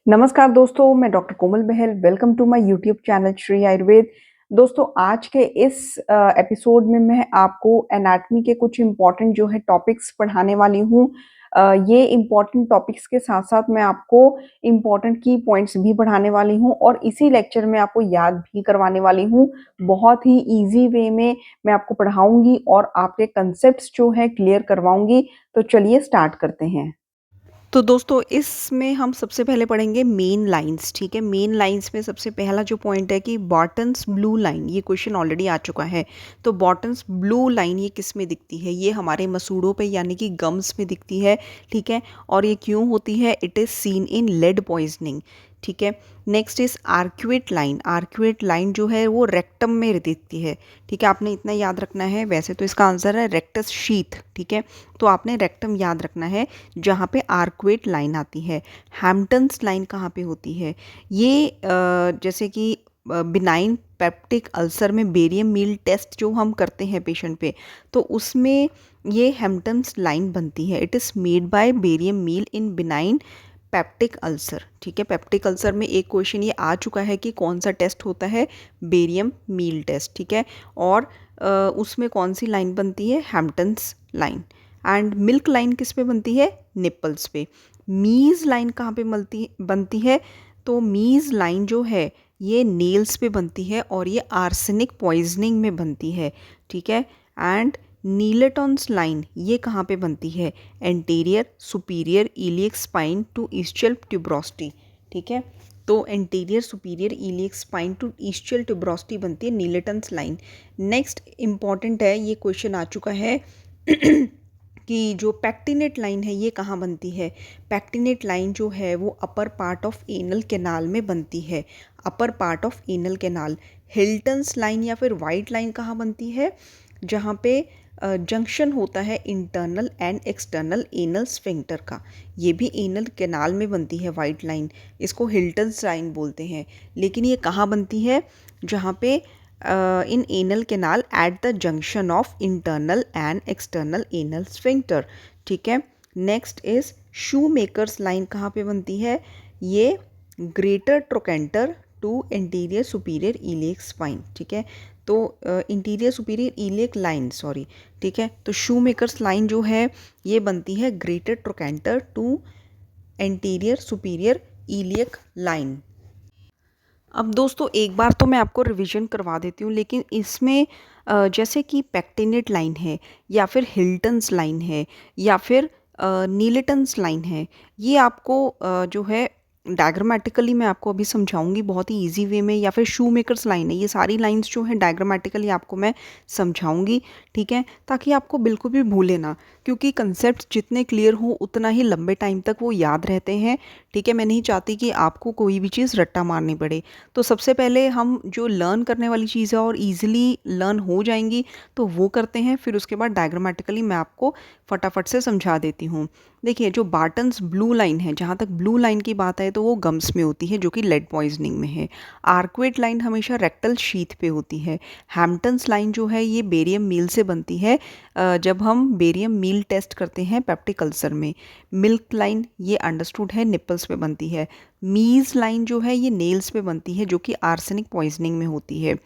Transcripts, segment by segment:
नमस्कार दोस्तों, मैं doctor Komal Bahal. Welcome to my YouTube channel Shri Ayurveda. दोस्तों, आज के इस एपिसोड में मैं आपको एनाटॉमी के कुछ इम्पोर्टेंट जो है टॉपिक्स पढ़ाने वाली हूँ। ये इम्पोर्टेंट टॉपिक्स के साथ-साथ मैं आपको इम्पोर्टेंट की पॉइंट्स भी पढ़ाने वाली हूँ और इसी लेक्चर में आपको याद भी करवाने वाली हूँ। बहुत ही ईज़ी वे में मैं आपको पढ़ाऊँगी और आपके कांसेप्ट्स जो है क्लियर करवाऊँगी। तो चलिए स्टार्ट करते हैं। तो दोस्तों इसमें हम सबसे पहले पढ़ेंगे मेन लाइंस। ठीक है, मेन लाइंस में सबसे पहला जो पॉइंट है कि बॉटम्स ब्लू लाइन, ये क्वेश्चन ऑलरेडी आ चुका है। तो बॉटम्स ब्लू लाइन ये किस में दिखती है? ये हमारे मसूड़ों पे यानी कि गम्स में दिखती है। ठीक है, और ये क्यों होती है? It is seen in lead poisoning. ठीक है, next is arcuate line. Arcuate line जो है वो रेक्टम में दिखती है। ठीक है, आपने इतना याद रखना है। वैसे तो इसका आंसर है रेक्टस शीथ। ठीक है, तो आपने रेक्टम याद रखना है जहाँ पे आर्क्वेट लाइन आती है। हैम्पटन्स लाइन कहाँ पे होती है? ये जैसे कि बिनाइन पेप्टिक अल्सर में बेरियम मील टेस्ट जो हम करते हैं पेशेंट पे, तो उसमें ये हैम्पटन्स लाइन बनती है। It is made by barium meal in benign peptic ulcer. ठीक है, पेप्टिक अल्सर में एक क्वेश्चन ये आ चुका है कि कौन सा टेस्ट होता है? Barium meal test. ठीक है, और उसमें कौन सी लाइन बनती है? Hampton's line. And milk line किस पे बनती है? निपल्स पे। मीज़ लाइन कहाँ पे बनती है? तो मीज़ लाइन जो है ये नेल्स पे बनती है और ये आर्सेनिक पॉइजनिंग में बनती है। ठीक है, एंड नीलेटॉन्स लाइन ये कहाँ पे बनती है? Anterior superior iliac spine to ischial tuberosity. ठीक है, तो anterior superior iliac spine to ischial tuberosity बनती है नीलेटन्स लाइन। नेक्स्ट इंपॉर्टेंट है, ये क्वेश्चन आ चुका है कि जो पैक्टिनेट लाइन है ये कहाँ बनती है? पैक्टिनेट लाइन जो है वो upper part of anal canal में बनती है। Upper part of anal canal. Hilton's line या फिर वाइट लाइन कहाँ बनती है? जहाँ पे जंक्शन होता है internal and external anal sphincter का, ये भी एनल कैनाल में बनती है वाइट लाइन। इसको हिल्टन्स लाइन बोलते हैं। लेकिन ये कहाँ बनती है? जहाँ पे in anal canal at the junction of internal and external anal sphincter. ठीक है, next is shoemaker's line कहाँ पे बनती है? ये greater trochanter to interior superior iliac spine. ठीक है, तो interior superior iliac line, sorry. ठीक है, तो शू मेकर्स लाइन जो है ये बनती है greater trochanter to anterior superior iliac line. अब दोस्तों एक बार तो मैं आपको रिवीजन करवा देती हूँ, लेकिन इसमें जैसे कि पैक्टिनेट लाइन है या फिर हिल्टन्स लाइन है या फिर नीलेटन्स लाइन है, ये आपको जो है डायग्रामेटिकली मैं आपको अभी समझाऊंगी बहुत ही इजी वे में। या फिर शू मेकर्स लाइन है, ये सारी लाइंस जो है डायग्रामेटिकली आपको मैं समझाऊंगी। ठीक है, ताकि आपको बिल्कुल भी भूले ना, क्योंकि कंसेप्ट जितने क्लियर हो उतना ही लंबे टाइम तक वो याद रहते हैं। ठीक है, मैं नहीं चाहती कि आपको कोई भी चीज़ रट्टा मारनी पड़े। तो सबसे पहले हम जो लर्न करने वाली चीज़ है और ईजिली लर्न हो जाएंगी तो वो करते हैं, फिर उसके बाद डायग्रामेटिकली मैं आपको फटाफट से समझा देती हूँ। देखिए, जो बार्टन्स ब्लू लाइन है, जहाँ तक ब्लू लाइन की बात है तो वो गम्स में होती है जो कि लेड पॉइजनिंग में है। आर्क्वेट लाइन हमेशा रेक्टल शीथ पे होती है। हैम्पटन्स लाइन जो है ये बेरियम मील से बनती है, जब हम बेरियम मील टेस्ट करते हैं पेप्टिक अल्सर में। मिल्क लाइन ये अंडरस्टूड है, निपल्स पे बनती है। मीज़ लाइन जो है ये नेल्स पे बनती है जो कि आर्सेनिक पॉइजनिंग में होती है।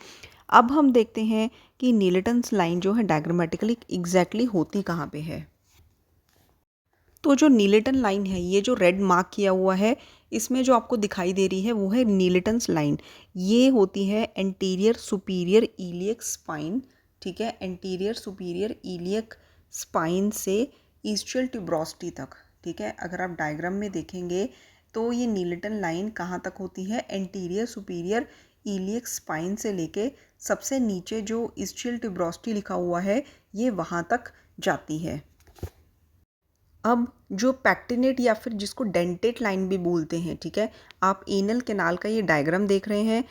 अब हम देखते हैं कि नीलेटन्स लाइन जो है डायग्रामेटिकली एग्जैक्टली होती कहाँ पे है। तो जो नीलेटन लाइन है, ये जो रेड मार्क किया हुआ है, इसमें जो आपको दिखाई दे रही है वो है नीलेटन्स लाइन। ये होती है एंटीरियर सुपीरियर इलियक स्पाइन। ठीक है, एंटीरियर सुपीरियर इलियक स्पाइन से ईस्चियल ट्यूब्रोस्टी तक। ठीक है, अगर आप डायग्राम में देखेंगे तो ये नीलेटन लाइन कहाँ तक होती है? एंटीरियर सुपीरियर इलियक स्पाइन से लेके सबसे नीचे जो ईस्चियल ट्यूब्रोस्टी लिखा हुआ है ये वहाँ तक जाती है। अब जो पैक्टिनेट या फिर जिसको डेंटेट लाइन भी बोलते हैं, ठीक है, आप एनल कैनाल का ये डायग्राम देख रहे हैं,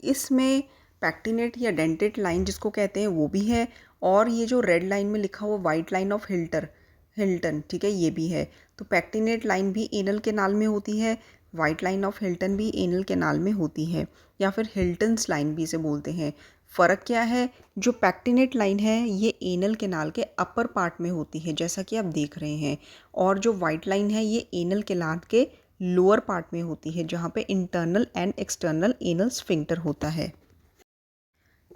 इसमें पैक्टिनेट या डेंटेट लाइन जिसको कहते हैं वो भी है, और ये जो रेड लाइन में लिखा हुआ वाइट लाइन ऑफ हिल्टन, ठीक है, ये भी है। तो पैक्टिनेट लाइन भी एनल कैनाल में होती है, वाइट लाइन ऑफ हिल्टन भी एनल कैनाल में होती है, या फिर हिल्टन्स लाइन भी इसे बोलते हैं। फ़र्क क्या है? जो पैक्टिनेट लाइन है ये एनल कैनाल के अपर पार्ट में होती है जैसा कि आप देख रहे हैं, और जो वाइट लाइन है ये एनल कैनाल के लोअर पार्ट में होती है जहाँ पे internal and external anal sphincter होता है।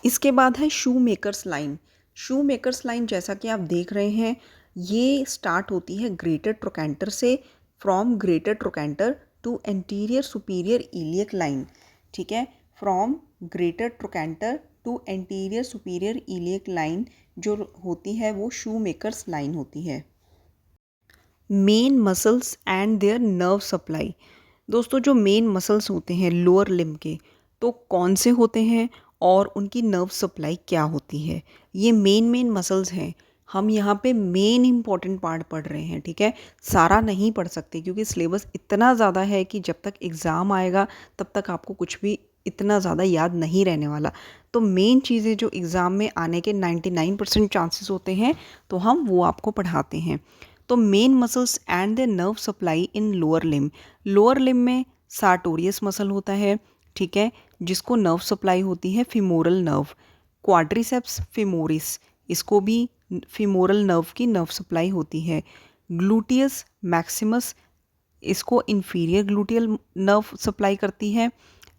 इसके बाद है शू मेकर्स लाइन। शू मेकर्स लाइन जैसा कि आप देख रहे हैं ये स्टार्ट होती है ग्रेटर ट्रोकैंटर से, from greater trochanter to anterior superior iliac line. ठीक है, from greater trochanter to anterior superior iliac line जो होती है वो शू मेकर्स लाइन होती है। Main muscles and their nerve supply. दोस्तों जो मेन मसल्स होते हैं लोअर लिम्ब के, तो कौन से होते हैं और उनकी नर्व सप्लाई क्या होती है, ये मेन मसल्स हैं। हम यहाँ पे मेन इंपॉर्टेंट पार्ट पढ़ रहे हैं, ठीक है, सारा नहीं पढ़ सकते क्योंकि सिलेबस इतना ज़्यादा है कि जब तक एग्ज़ाम आएगा तब तक आपको कुछ भी इतना ज़्यादा याद नहीं रहने वाला। तो मेन चीज़ें जो एग्ज़ाम में आने के 99% चांसेस होते हैं तो हम वो आपको पढ़ाते हैं। तो main muscles and the nerve supply in lower limb. Lower limb में सार्टोरियस मसल होता है, ठीक है, जिसको नर्व सप्लाई होती है फीमोरल नर्व। क्वाड्रिसेप्स फीमोरिस, इसको भी फीमोरल नर्व की नर्व सप्लाई होती है। ग्लूटियस मैक्सिमस, इसको इंफीरियर ग्लूटियल नर्व सप्लाई करती है।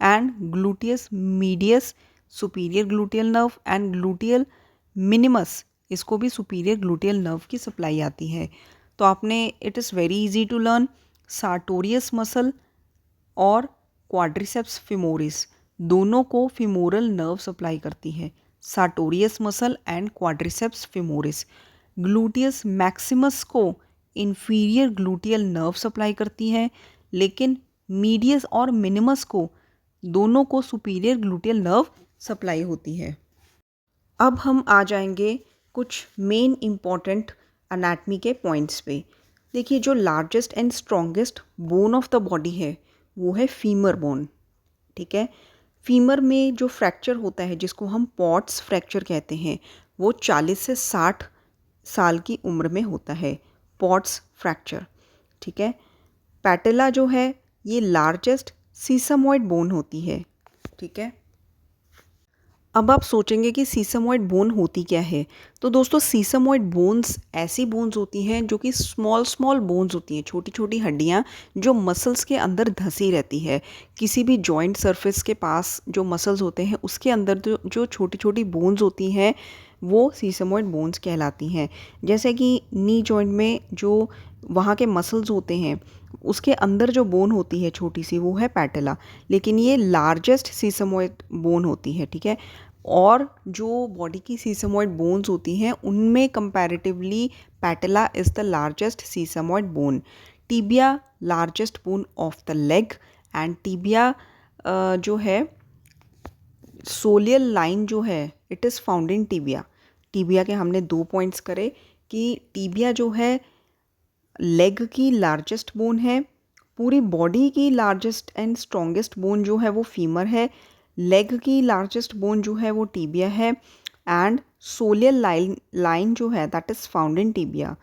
And gluteus medius superior gluteal nerve and gluteal minimus, इसको भी सुपीरियर ग्लूटियल नर्व की सप्लाई आती है। तो आपने it is very easy to learn, sartorius muscle और क्वाड्रिसेप्स फिमोरिस दोनों को फिमोरल नर्व सप्लाई करती है। Sartorius muscle and quadriceps femoris. Gluteus maximus को इंफीरियर ग्लूटियल नर्व सप्लाई करती है, लेकिन मीडियस और मिनिमस को दोनों को सुपीरियर ग्लूटियल नर्व सप्लाई होती है। अब हम आ जाएंगे कुछ मेन इम्पॉर्टेंट एनाटमी के पॉइंट्स पे। देखिए जो largest and strongest bone of the body है वो है फीमर बोन, ठीक है। फीमर में जो फ्रैक्चर होता है जिसको हम पॉट्स फ्रैक्चर कहते हैं वो 40 से 60 साल की उम्र में होता है, पॉट्स फ्रैक्चर, ठीक है। पैटेला जो है ये लार्जेस्ट सीसमॉइड बोन होती है, ठीक है। अब आप सोचेंगे कि सीसमॉइड बोन होती क्या है, तो दोस्तों सीसमॉइड बोन्स ऐसी बोन्स होती हैं जो कि स्मॉल बोन्स होती हैं, छोटी छोटी हड्डियां जो मसल्स के अंदर धंसी रहती है। किसी भी जॉइंट सरफेस के पास जो मसल्स होते हैं उसके अंदर जो छोटी छोटी बोन्स होती हैं वो सीसमॉइड बोन्स कहलाती हैं। जैसे कि नी जॉइंट में जो वहाँ के मसल्स होते हैं उसके अंदर जो बोन होती है छोटी सी वो है पैटेला, लेकिन ये लार्जेस्ट सीसमॉइड बोन होती है, ठीक है। और जो बॉडी की सीसमॉइड बोन्स होती हैं उनमें comparatively patella is the largest sesamoid bone. Tibia largest bone of the leg and tibia जो है सोलियल लाइन जो है it is found in tibia. Tibia के हमने 2 पॉइंट्स करे कि टीबिया जो है लेग की लार्जेस्ट बोन है, पूरी बॉडी की लार्जेस्ट एंड स्ट्रॉन्गेस्ट बोन जो है वो फीमर है, लेग की लार्जेस्ट बोन जो है वो टीबिया है एंड सोलियल लाइन जो है that is found in tibia.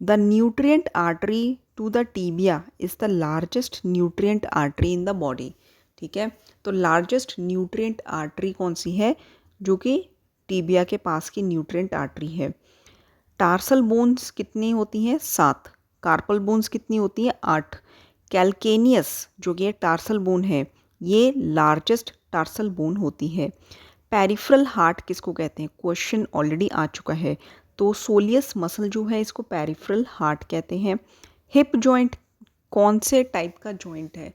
The nutrient artery to the tibia is the largest nutrient artery in the body, ठीक है। तो लार्जेस्ट न्यूट्रिएंट आर्टरी कौन सी है, जो कि टीबिया के पास की न्यूट्रिएंट आर्टरी है। टार्सल बोन्स कितनी होती हैं, 7। कार्पल बोन्स कितनी होती है, 8। कैल्केनियस जो कि टार्सल बोन है ये लार्जेस्ट टार्सल बोन होती है। पेरिफेरल हार्ट किसको कहते हैं, क्वेश्चन ऑलरेडी आ चुका है, तो सोलियस मसल जो है इसको पेरिफेरल हार्ट कहते हैं। हिप जॉइंट कौन से टाइप का जॉइंट है,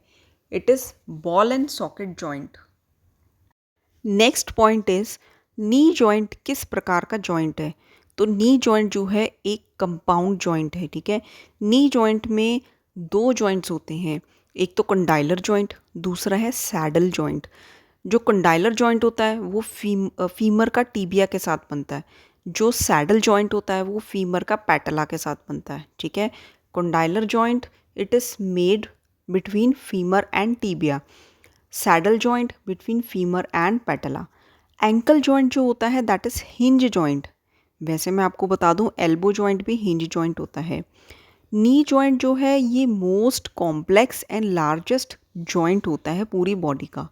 it is ball and socket joint. Next point is knee joint किस प्रकार का जॉइंट है, तो नी जॉइंट जो है एक कंपाउंड जॉइंट है, ठीक है। नी जॉइंट में 2 जॉइंट्स होते हैं, एक तो कंडाइलर जॉइंट, दूसरा है सैडल जॉइंट। जो कंडाइलर जॉइंट होता है वो फीमर का टीबिया के साथ बनता है, जो सैडल जॉइंट होता है वो फीमर का पैटेला के साथ बनता है, ठीक है। Condylar joint it is made between femur and tibia, saddle joint between femur and patella. Ankle joint जो होता है दैट इज़ हिंज जॉइंट। वैसे मैं आपको बता दूं एल्बो जॉइंट भी हिंज जॉइंट होता है। नी जॉइंट जो है ये most complex and largest joint होता है पूरी बॉडी का।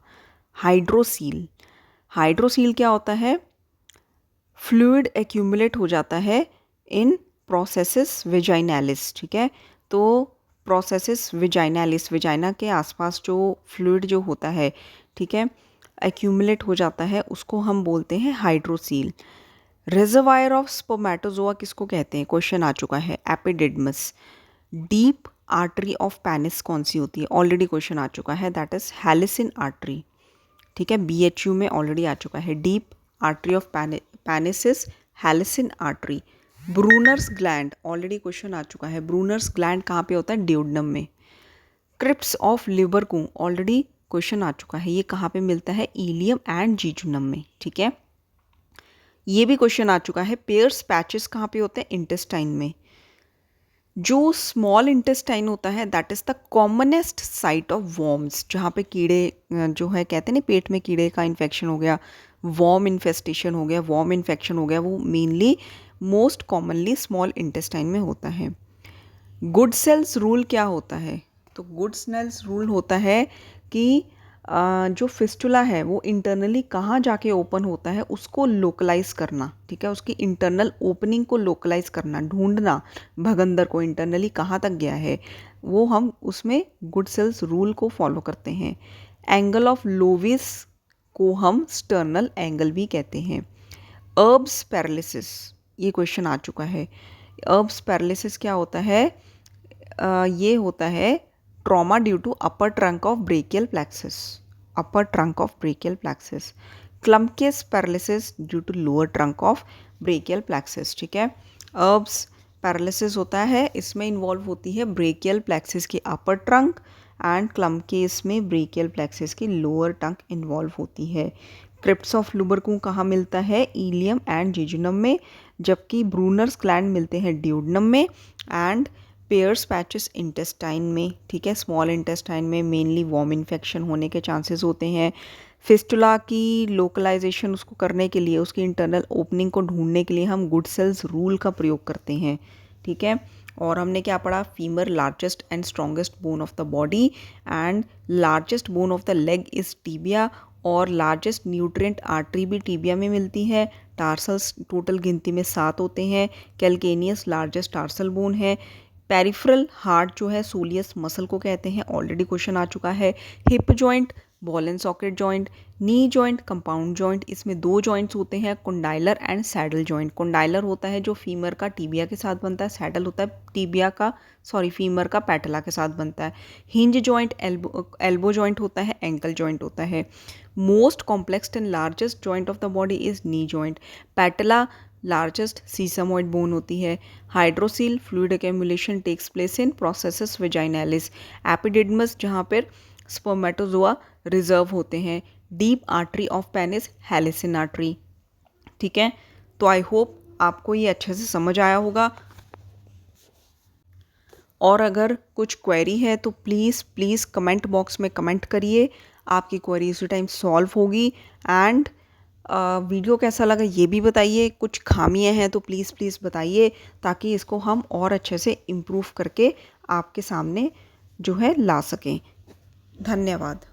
हाइड्रोसील, हाइड्रोसील क्या होता है, फ्लूइड एक्यूमुलेट हो जाता है इन प्रोसेसेस वेजाइनालिस, ठीक है। तो प्रोसेसेस विजाइनालिस, विजाइना के आसपास जो फ्लूइड जो होता है, ठीक है, एक्यूमुलेट हो जाता है, उसको हम बोलते हैं हाइड्रोसील। रिजर्वायर ऑफ स्पर्मेटोजोआ किसको कहते हैं, क्वेश्चन आ चुका है, epididymis. Deep artery of penis कौन सी होती है, ऑलरेडी क्वेश्चन आ चुका है, दैट इज हेलिसिन आर्टरी, ठीक है, BHU में ऑलरेडी आ चुका है। Deep artery of penis is helicine artery. Brunner's gland, already question आ चुका है, ब्रूनर्स ग्लैंड कहाँ पे होता है, ड्यूोडेनम में। क्रिप्स ऑफ लिबरकू, ऑलरेडी क्वेश्चन आ चुका है, ये कहाँ पे मिलता है, इलियम एंड जीजुनम में, ठीक है। ये भी क्वेश्चन आ चुका है, पेयर्स पैचेस कहाँ पे होते हैं, इंटेस्टाइन में। जो स्मॉल इंटेस्टाइन होता है that is the commonest site of worms, जहाँ पे कीड़े जो है, कहते हैं ना पेट में कीड़े का इन्फेक्शन हो गया, वॉर्म इन्फेस्टेशन हो गया, वॉर्म इन्फेक्शन हो गया, वो mainly most commonly small intestine में होता है। गुड सेल्स रूल क्या होता है, तो गुड सेल्स रूल होता है कि जो फिस्टुला है वो इंटरनली कहाँ जाके ओपन होता है उसको लोकलाइज करना, ठीक है, उसकी इंटरनल ओपनिंग को लोकलाइज करना, ढूंढना भगंदर को इंटरनली कहाँ तक गया है, वो हम उसमें गुड सेल्स रूल को फॉलो करते हैं। एंगल ऑफ लोविस को हम स्टर्नल एंगल भी कहते हैं। अर्ब्स पैरालिसिस, ये क्वेश्चन आ चुका है। अर्ब्स पैरालिसिस क्या होता है, ये होता है trauma due to upper trunk of brachial plexus, upper trunk of brachial plexus. Klumpke's paralysis due to lower trunk of brachial plexus, ठीक है। अर्ब्स पैरालिसिस होता है, इसमें इन्वॉल्व होती है ब्रेकियल प्लेक्सस की अपर ट्रंक एंड क्लम्पकेस में ब्रेकियल प्लेक्सस की लोअर ट्रंक इन्वॉल्व होती है। क्रिप्स ऑफ लुबरकू कहाँ मिलता है, इलियम एंड जीजुनम में, जबकि ब्रूनर्स ग्लैंड मिलते हैं ड्यूोडेनम में एंड पेयर्स पैचेस इंटेस्टाइन में, ठीक है, स्मॉल इंटेस्टाइन में मेनली वॉर्म इन्फेक्शन होने के चांसेस होते हैं। फिस्टुला की लोकलाइजेशन उसको करने के लिए, उसकी इंटरनल ओपनिंग को ढूंढने के लिए हम गुड सेल्स रूल का प्रयोग करते हैं, ठीक है। और हमने क्या पढ़ा, femur largest and strongest bone of the body and largest bone of the leg is tibia, और लार्जेस्ट न्यूट्रिएंट आर्टरी भी टीबिया में मिलती है। टार्सल्स टोटल गिनती में 7 होते हैं। कैलकेनियस लार्जेस्ट टार्सल बोन है। पेरिफेरल हार्ट जो है सोलियस मसल को कहते हैं, ऑलरेडी क्वेश्चन आ चुका है। Hip joint, ball and socket joint, knee joint, compound joint, इसमें 2 जॉइंट्स होते हैं, कोंडाइलर एंड सैडल जॉइंट। कोंडाइलर होता है जो फीमर का टीबिया के साथ बनता है, सैडल होता है फीमर का पैटेला के साथ बनता है। हिंज जॉइंट, एल्बो जॉइंट होता है, एंकल जॉइंट होता है। Most complex and largest joint of the body is knee joint. Patella largest sesamoid bone होती है। Hydrocele fluid accumulation takes place in processus vaginalis. Epididymis जहाँ पर स्पर्मेटोजोआ रिजर्व होते हैं। Deep artery of penis helicine artery, ठीक है। तो I hope आपको ये अच्छे से समझ आया होगा, और अगर कुछ क्वेरी है तो प्लीज़ कमेंट बॉक्स में कमेंट करिए, आपकी क्वेरी उसी टाइम सॉल्व होगी। एंड वीडियो कैसा लगा ये भी बताइए, कुछ खामियां हैं तो प्लीज़ बताइए, ताकि इसको हम और अच्छे से इम्प्रूव करके आपके सामने जो है ला सकें। धन्यवाद।